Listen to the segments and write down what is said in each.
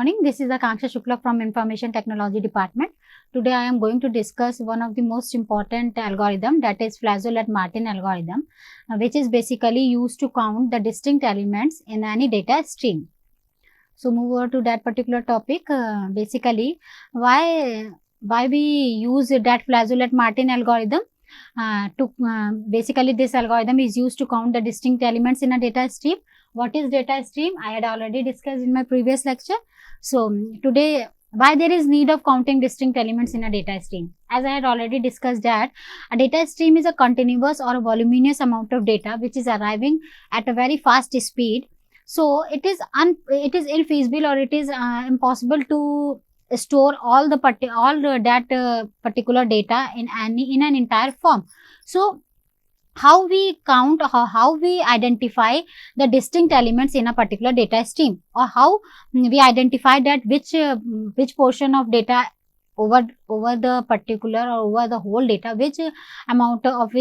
morning. This is Akanksha Shukla from Information Technology Department. Today I am going to discuss one of the most important algorithm, that is Flajolet-Martin algorithm, which is basically used to count the distinct elements in any data stream. So move over to that particular topic. Basically, why we use that Flajolet-Martin algorithm? Basically this algorithm is used to count the distinct elements in a data stream. What is data stream? I had already discussed in my previous lecture. So today, why there is need of counting distinct elements in a data stream? As I had already discussed that a data stream is a continuous or a voluminous amount of data which is arriving at a very fast speed. So it is infeasible, or it is impossible to store all that particular data in an entire form. So how we count, how we identify the distinct elements in a particular data stream, or how we identify that which portion of data over the particular or over the whole data, which amount of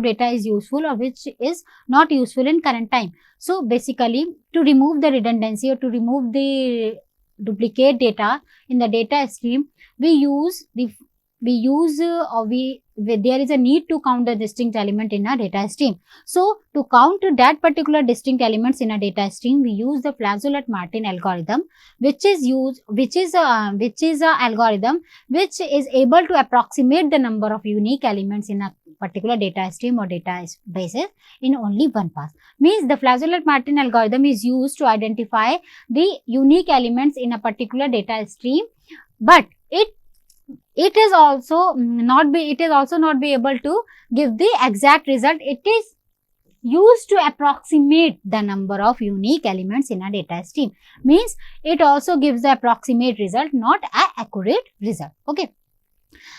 data is useful or which is not useful in current time. So basically, to remove the redundancy or to remove the duplicate data in the data stream, there is a need to count the distinct element in a data stream. So to count that particular distinct elements in a data stream, we use the Flajolet-Martin algorithm, which is a algorithm which is able to approximate the number of unique elements in a particular data stream or data bases in only one pass. Means the Flajolet-Martin algorithm is used to identify the unique elements in a particular data stream, but it is also not be able to give the exact result. It is used to approximate the number of unique elements in a data stream. Means it also gives the approximate result, not an accurate result. Okay.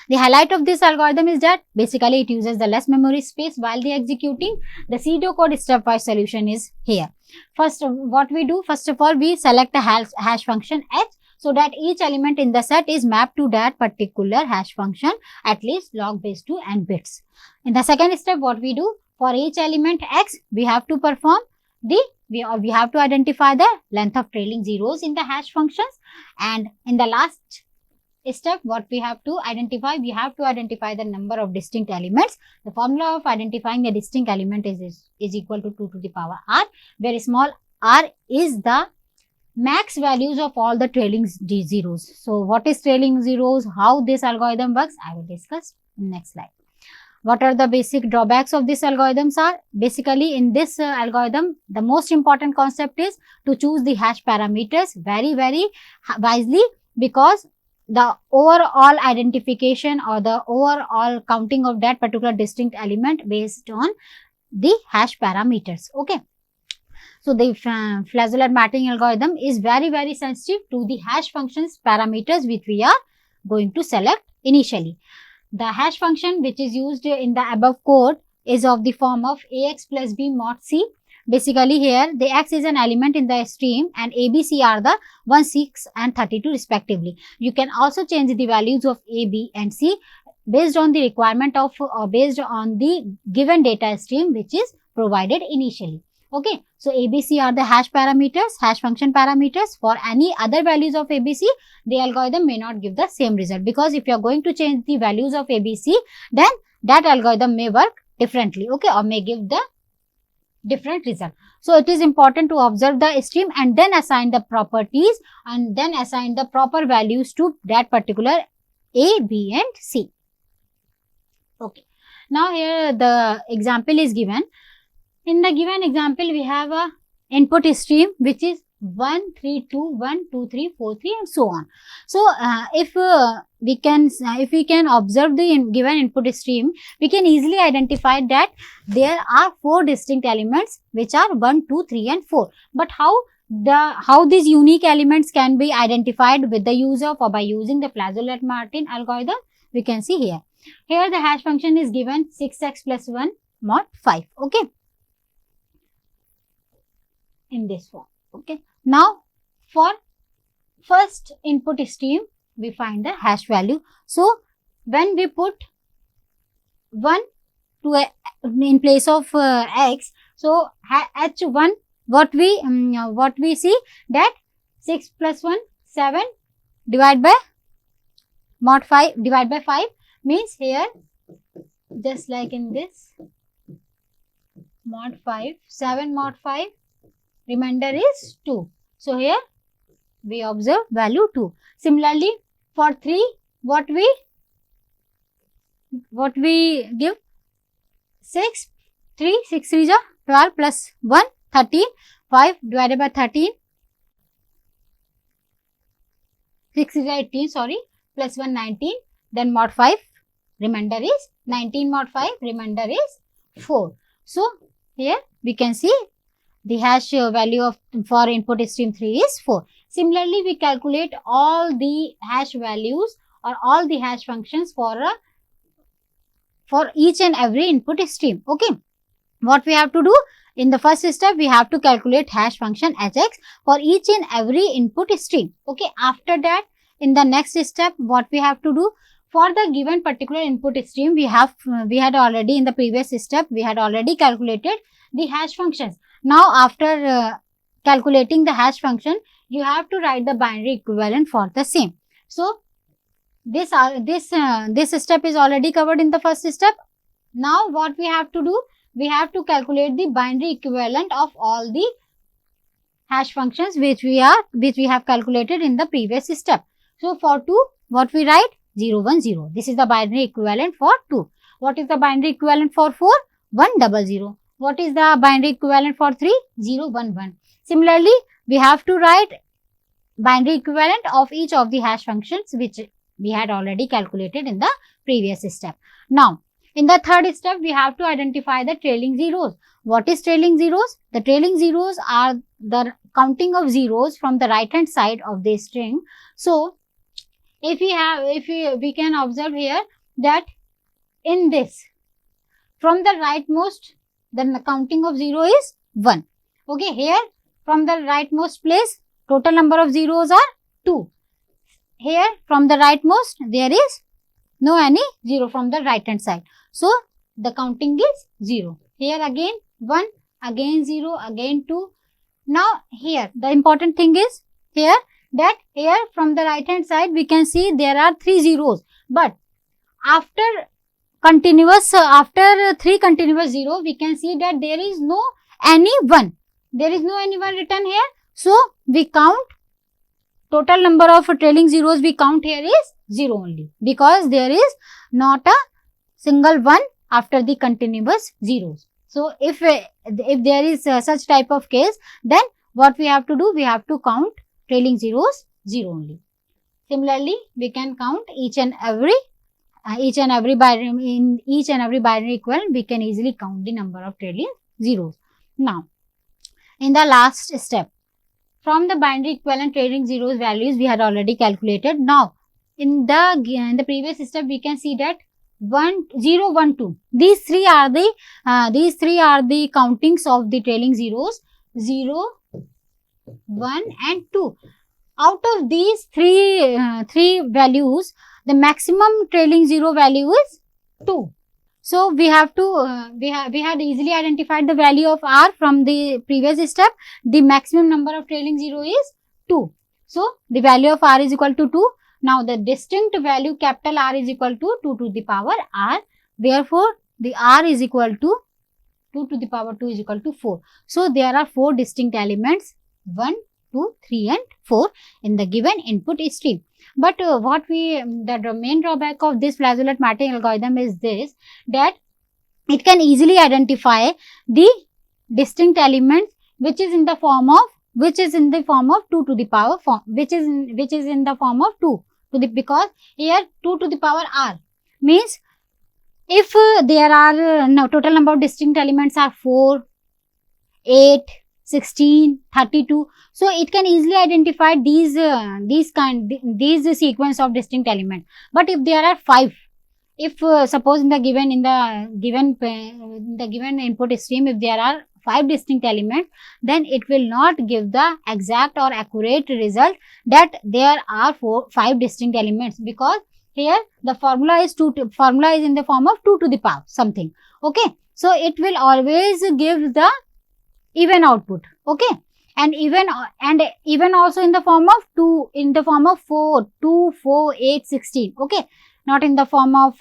The highlight of this algorithm is that basically it uses the less memory space while the executing. The pseudocode stepwise solution is here. First, what we do, first of all, we select a hash function h, so that each element in the set is mapped to that particular hash function, at least log base 2 and bits. In the second step, what we do, for each element x, we have to perform we have to identify the length of trailing zeros in the hash functions. And in the last step, what we have to identify, the number of distinct elements. The formula of identifying the distinct element is equal to 2 to the power r, where small r is the max values of all the trailing zeros. So what is trailing zeros? How this algorithm works, I will discuss in next slide. What are the basic drawbacks of this algorithms are? Basically, in this algorithm, the most important concept is to choose the hash parameters very, very wisely, because the overall identification or the overall counting of that particular distinct element based on the hash parameters. Okay. So the Flajolet-Martin algorithm is very, very sensitive to the hash functions parameters which we are going to select initially. The hash function which is used in the above code is of the form of ax plus b mod c. Basically here the x is an element in the stream and a, b, c are the 1, 6 and 32 respectively. You can also change the values of a, b and c based on the requirement of or based on the given data stream which is provided initially. Okay, so ABC are the hash function parameters. For any other values of ABC, the algorithm may not give the same result, because if you are going to change the values of ABC, then that algorithm may work differently, okay, or may give the different result. So it is important to observe the stream and then assign the properties and then assign the proper values to that particular A, B and C. Okay, now here the example is given. In the given example, we have a input stream which is 1, 3, 2, 1, 2, 3, 4, 3 and so on. So, if we can observe the given input stream, we can easily identify that there are 4 distinct elements which are 1, 2, 3 and 4. But how these unique elements can be identified with the use of or by using the Flajolet-Martin algorithm, we can see here. Here the hash function is given 6x plus 1 mod 5. Okay. In this form. Okay. Now, for first input stream, we find the hash value. So, when we put 1 to in place of x, so h1, what we see that 6 plus 1, 7, divide by mod 5, divide by 5 means here, just like in this, mod 5, 7 mod 5, remainder is 2. So here we observe value 2. Similarly, for 3, what we give? 6, 3, 6 3 is 12 plus 1, 13, 5 divided by 13, 6 is 18, sorry, plus 1, 19, then mod 5, remainder is 19 mod 5, remainder is 4. So, here we can see the hash value of for input stream 3 is 4. Similarly, we calculate all the hash values or all the hash functions for each and every input stream. Okay. What we have to do? In the first step, we have to calculate hash function hx for each and every input stream. Okay. After that, in the next step, what we have to do? For the given particular input stream, we had already in the previous step, we had already calculated the hash functions. Now, after calculating the hash function, you have to write the binary equivalent for the same. So, this step is already covered in the first step. Now, what we have to do? We have to calculate the binary equivalent of all the hash functions which we have calculated in the previous step. So, for 2, what we write? 0, 1, 0. This is the binary equivalent for 2. What is the binary equivalent for 4? 1, 0, 0. What is the binary equivalent for 3? 0, 1, 1. Similarly, we have to write binary equivalent of each of the hash functions which we had already calculated in the previous step. Now, in the third step, we have to identify the trailing zeros. What is trailing zeros? The trailing zeros are the counting of zeros from the right hand side of the string. So, if we can observe here that in this, from the rightmost, the counting of 0 is 1. Okay, here from the rightmost place, total number of zeros are 2. Here from the rightmost, there is no any 0 from the right hand side. So, the counting is 0. Here again 1, again 0, again 2. Now, here the important thing is here that here from the right hand side we can see there are 3 zeros, but after 3 continuous 0 we can see that there is no any 1. There is no any 1 written here. So, we count total number of trailing zeros we count here is 0 only, because there is not a single 1 after the continuous zeros. So, if there is such type of case, then what we have to do? We have to count trailing zeros 0 only. Similarly, we can count each and every binary equivalent, we can easily count the number of trailing zeros. Now, in the last step, from the binary equivalent trailing zeros values we had already calculated. Now, in the previous step, we can see that 1, 0, 1, 2. These three are the countings of the trailing zeros 0, 1 and 2. Out of these three values, the maximum trailing zero value is 2. So, we have to we had easily identified the value of r from the previous step. The maximum number of trailing zero is 2. So, the value of r is equal to 2. Now, the distinct value capital R is equal to 2 to the power r. Therefore, the r is equal to 2 to the power 2 is equal to 4. So, there are 4 distinct elements 1, 2, 3 and 4 in the given input stream. But the main drawback of this Flajolet-Martin algorithm is this, that it can easily identify the distinct elements which is in the form of 2 to the power form, which is in the form of 2 to the, because here 2 to the power r means if there are total number of distinct elements are 4, 8, 16, 32. So, it can easily identify these sequence of distinct elements. But if there are 5, if suppose in the given input stream, if there are 5 distinct elements, then it will not give the exact or accurate result that there are 5 distinct elements, because here the formula is in the form of 2 to the power something. Okay. So, it will always give the even output. Okay. and even also in the form of 4, 2, 4, 8, 16. Okay, not in the form of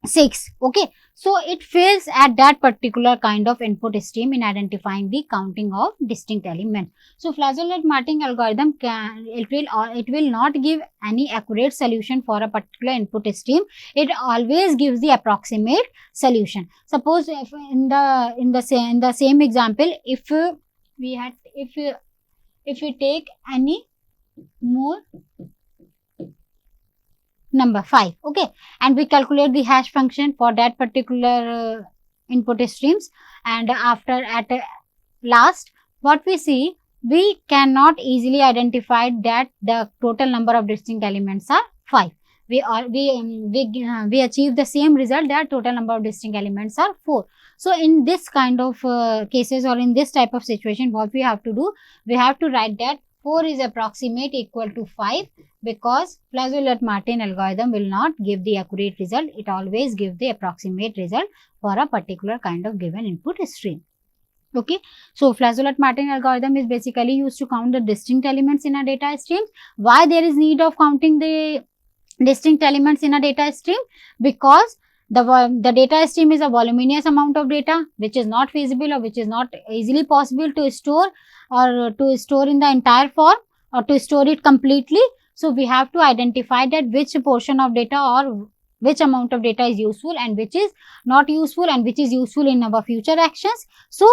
6. Okay, so it fails at that particular kind of input stream in identifying the counting of distinct elements. So Flajolet-Martin algorithm it will not give any accurate solution for a particular input stream. It always gives the approximate solution. Suppose if in the same example, if we had if we take any more number 5, okay, and we calculate the hash function for that particular input streams, and after at last what we see, we cannot easily identify that the total number of distinct elements are 5. We achieve the same result that total number of distinct elements are 4. So in this kind of cases, or in this type of situation, what we have to do, we have to write that 4 is approximate equal to 5, because Flajolet-Martin algorithm will not give the accurate result. It always gives the approximate result for a particular kind of given input stream. Okay, so Flajolet-Martin algorithm is basically used to count the distinct elements in a data stream. Why there is need of counting the distinct elements in a data stream? Because the data stream is a voluminous amount of data which is not feasible, or which is not easily possible to store, or to store in the entire form, or to store it completely. So we have to identify that which portion of data or which amount of data is useful and which is not useful, and which is useful in our future actions. So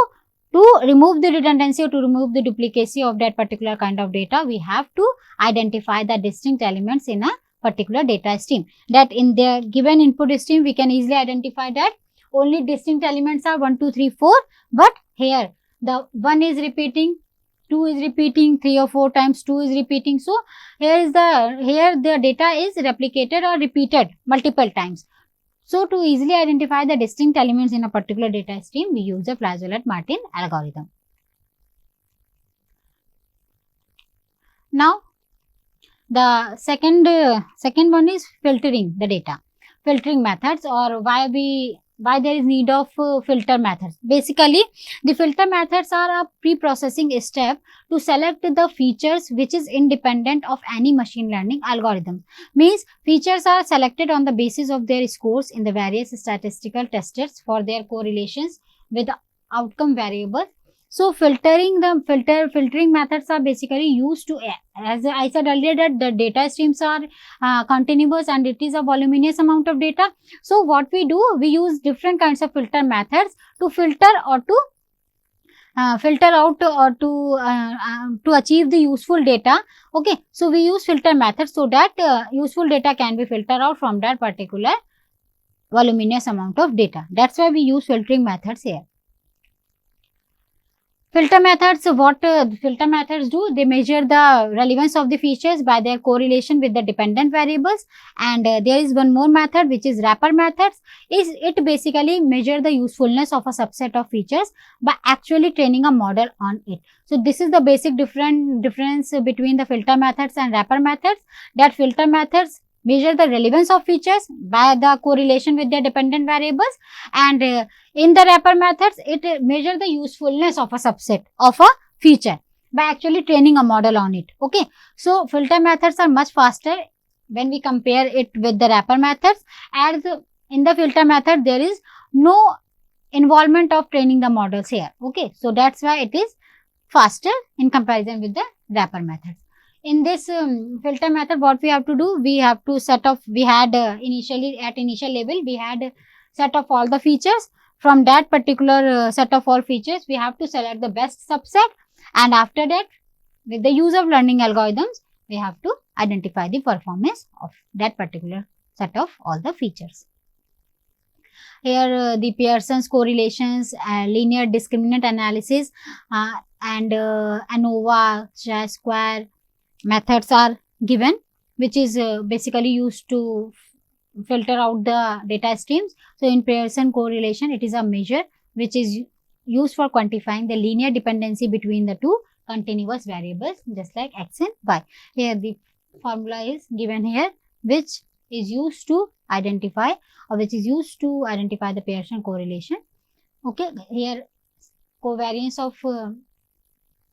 to remove the redundancy, or to remove the duplicacy of that particular kind of data, we have to identify the distinct elements in a particular data stream. That in the given input stream, we can easily identify that only distinct elements are 1, 2, 3, 4, but here the 1 is repeating, 2 is repeating, 3 or 4 times 2 is repeating. So here the data is replicated or repeated multiple times. So to easily identify the distinct elements in a particular data stream, we use the Flajolet-Martin algorithm. Now the second one is filtering the data, filtering methods, or why there is need of filter methods. Basically, the filter methods are a pre-processing step to select the features which is independent of any machine learning algorithm. Means features are selected on the basis of their scores in the various statistical tests for their correlations with the outcome variables. So filtering methods are basically used to, as I said earlier, that the data streams are continuous and it is a voluminous amount of data. So what we do, we use different kinds of filter methods to filter or to filter out or to achieve the useful data. Okay, so we use filter methods so that useful data can be filtered out from that particular voluminous amount of data. That's why we use filtering methods here. Filter methods, what filter methods do, they measure the relevance of the features by their correlation with the dependent variables. And there is one more method which is wrapper methods. It basically measure the usefulness of a subset of features by actually training a model on it. So this is the basic difference between the filter methods and wrapper methods, that filter methods measure the relevance of features by the correlation with their dependent variables, and in the wrapper methods, it measures the usefulness of a subset of a feature by actually training a model on it. Okay, so filter methods are much faster when we compare it with the wrapper methods, as in the filter method there is no involvement of training the models here. Okay, so that's why it is faster in comparison with the wrapper methods. In this filter method, what we have to do, we have to set off, we had initially at initial level, we had set of all the features. From that particular set of all features, we have to select the best subset, and after that, with the use of learning algorithms, we have to identify the performance of that particular set of all the features. Here the Pearson's correlations, linear discriminant analysis, and ANOVA, chi-square methods are given, which is basically used to filter out the data streams. So in Pearson correlation, it is a measure which is used for quantifying the linear dependency between the two continuous variables, just like x and y. Here the formula is given here, which is used to identify, or which is used to identify the Pearson correlation. Okay, here covariance of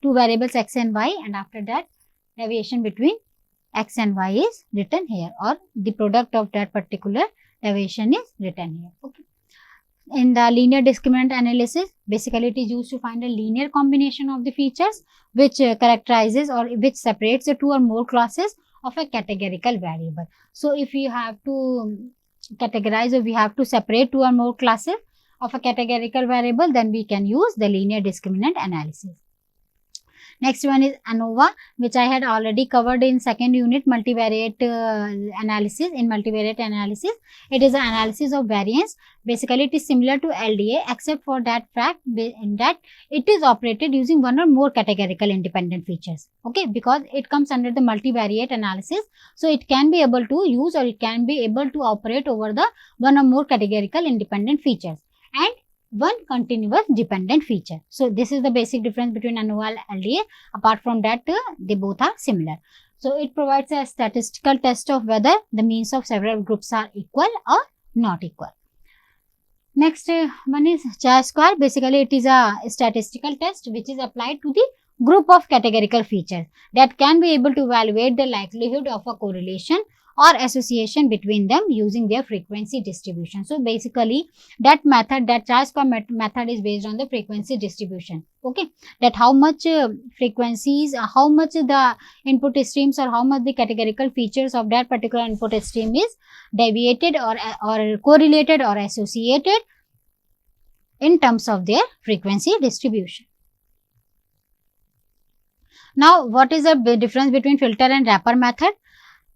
two variables x and y, and after that deviation between x and y is written here, or the product of that particular deviation is written here. Okay. In the linear discriminant analysis, basically it is used to find a linear combination of the features which characterizes or which separates the two or more classes of a categorical variable. So if you have to categorize, or we have to separate two or more classes of a categorical variable, then we can use the linear discriminant analysis. Next one is ANOVA, which I had already covered in second unit, multivariate analysis. In multivariate analysis, it is an analysis of variance. Basically, it is similar to LDA except for that fact in that it is operated using one or more categorical independent features. Okay, because it comes under the multivariate analysis, so it can be able to use, or it can be able to operate over the one or more categorical independent features and one continuous dependent feature. So this is the basic difference between ANOVA and LDA. Apart from that, they both are similar. So it provides a statistical test of whether the means of several groups are equal or not equal. Next one is chi-square. Basically, it is a statistical test which is applied to the group of categorical features that can be able to evaluate the likelihood of a correlation or association between them using their frequency distribution. So basically that method, that chi-square method is based on the frequency distribution. Okay, that how much frequencies, how much the input streams, or how much the categorical features of that particular input stream is deviated or correlated or associated in terms of their frequency distribution. Now, what is the difference between filter and wrapper method?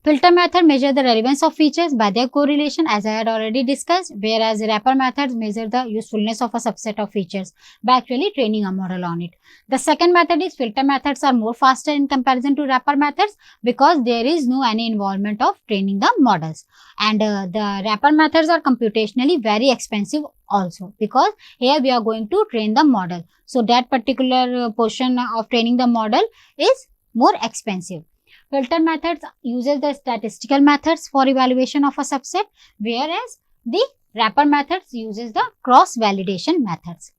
Filter method measure the relevance of features by their correlation, as I had already discussed, whereas wrapper methods measure the usefulness of a subset of features by actually training a model on it. The second method is filter methods are more faster in comparison to wrapper methods because there is no any involvement of training the models, and the wrapper methods are computationally very expensive also because here we are going to train the model. So that particular portion of training the model is more expensive. Filter methods uses the statistical methods for evaluation of a subset, whereas the wrapper methods uses the cross-validation methods.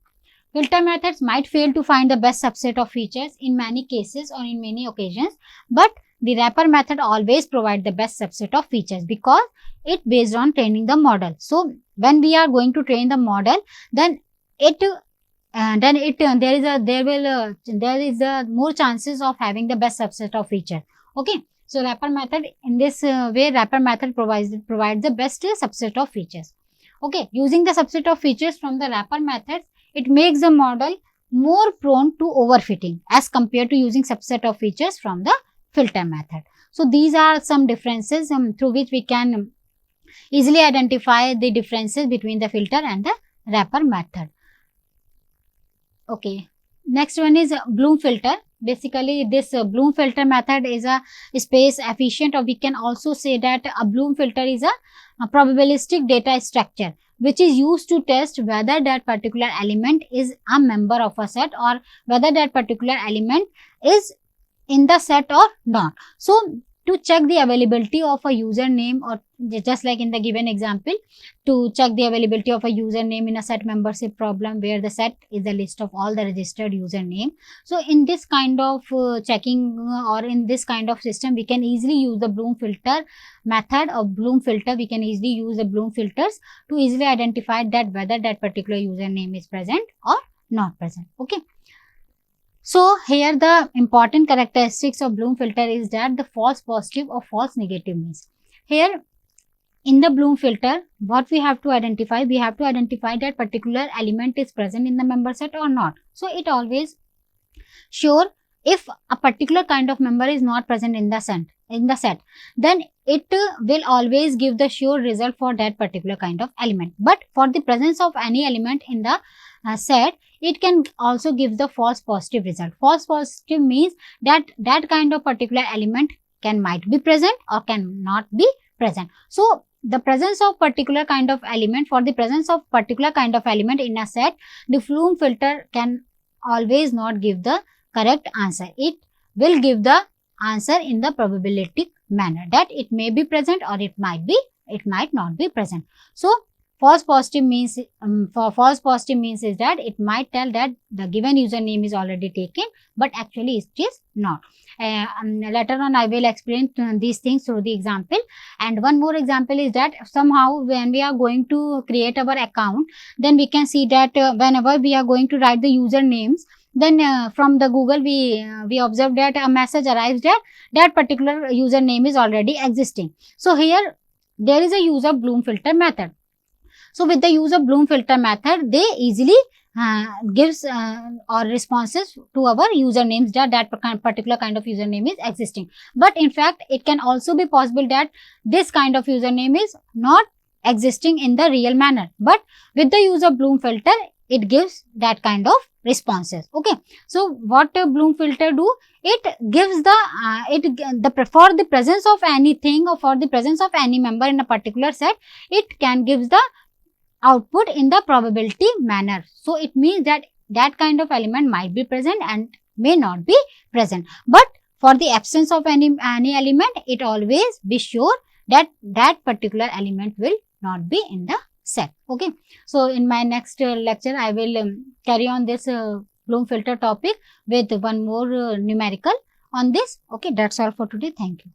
Filter methods might fail to find the best subset of features in many cases or in many occasions, but the wrapper method always provides the best subset of features because it based on training the model. So when we are going to train the model, then there is more chances of having the best subset of feature. Okay, so wrapper method in this way, wrapper method provides the best subset of features. Okay, using the subset of features from the wrapper methods, it makes the model more prone to overfitting as compared to using subset of features from the filter method. So these are some differences through which we can easily identify the differences between the filter and the wrapper method. Okay, next one is Bloom filter. Basically, this Bloom filter method is a space efficient, or we can also say that a Bloom filter is a probabilistic data structure which is used to test whether that particular element is a member of a set or whether that particular element is in the set or not. So to check the availability of a username, or just like in the given example, to check the availability of a username in a set membership problem where the set is the list of all the registered username. So in this kind of checking or in this kind of system, we can easily use the Bloom filter method or Bloom filter. We can easily use the Bloom filters to easily identify that whether that particular username is present or not present. Okay. So here the important characteristics of Bloom filter is that the false positive or false negative means. Here in the Bloom filter, what we have to identify that particular element is present in the member set or not. So it always sure if a particular kind of member is not present in the set, then it will always give the sure result for that particular kind of element. But for the presence of any element in the set, it can also give the false positive result. False positive means that kind of particular element might be present or cannot be present. So the presence of particular kind of element, for the presence of particular kind of element in a set, the Bloom filter can always not give the correct answer. It will give the answer in the probabilistic manner that it may be present or it might not be present. So false positive means for false positive means is that it might tell that the given username is already taken, but actually it is not. Later on I will explain these things through the example. And one more example is that somehow when we are going to create our account, then we can see that whenever we are going to write the usernames, then from the Google we observe that a message arrives that that particular username is already existing. So here there is a use of Bloom filter method. So with the use of Bloom filter method, they easily gives or responses to our usernames that that particular kind of username is existing. But in fact, it can also be possible that this kind of username is not existing in the real manner. But with the use of Bloom filter, it gives that kind of responses. Okay. So what Bloom filter do? It gives the for the presence of anything or for the presence of any member in a particular set, it can give the output in the probability manner. So it means that that kind of element might be present and may not be present. But for the absence of any element, it always be sure that that particular element will not be in the set. Okay. So in my next lecture, I will carry on this Bloom filter topic with one more numerical on this. Okay. That's all for today. Thank you.